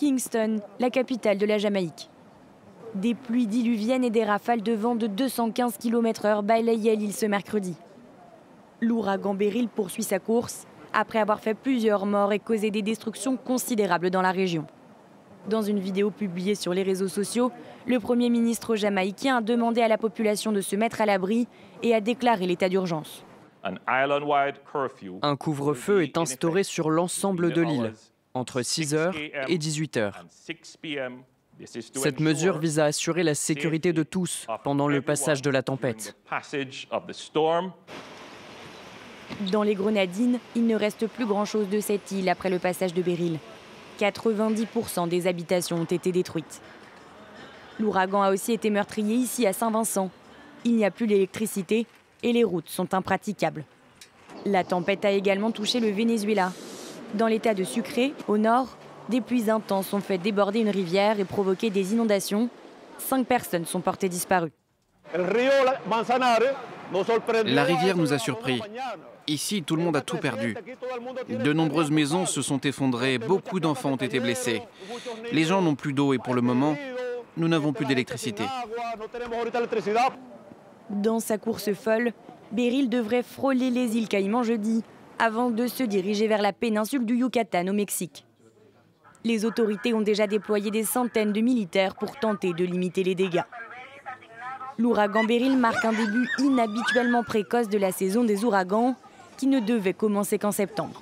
Kingston, la capitale de la Jamaïque. Des pluies diluviennes et des rafales de vent de 215 km/h balayaient l'île ce mercredi. L'ouragan Beryl poursuit sa course après avoir fait plusieurs morts et causé des destructions considérables dans la région. Dans une vidéo publiée sur les réseaux sociaux, le Premier ministre jamaïcain a demandé à la population de se mettre à l'abri et a déclaré l'état d'urgence. Un couvre-feu est instauré sur l'ensemble de l'île, entre 6 h et 18 h. Cette mesure vise à assurer la sécurité de tous pendant le passage de la tempête. Dans les Grenadines, il ne reste plus grand-chose de cette île après le passage de Beryl. 90% des habitations ont été détruites. L'ouragan a aussi été meurtrier ici à Saint-Vincent. Il n'y a plus d'électricité et les routes sont impraticables. La tempête a également touché le Venezuela. Dans l'état de Sucre, au nord, des pluies intenses ont fait déborder une rivière et provoqué des inondations. 5 personnes sont portées disparues. La rivière nous a surpris. Ici, tout le monde a tout perdu. De nombreuses maisons se sont effondrées, beaucoup d'enfants ont été blessés. Les gens n'ont plus d'eau et pour le moment, nous n'avons plus d'électricité. Dans sa course folle, Beryl devrait frôler les îles Caïmans jeudi, avant de se diriger vers la péninsule du Yucatan au Mexique. Les autorités ont déjà déployé des centaines de militaires pour tenter de limiter les dégâts. L'ouragan Beryl marque un début inhabituellement précoce de la saison des ouragans, qui ne devait commencer qu'en septembre.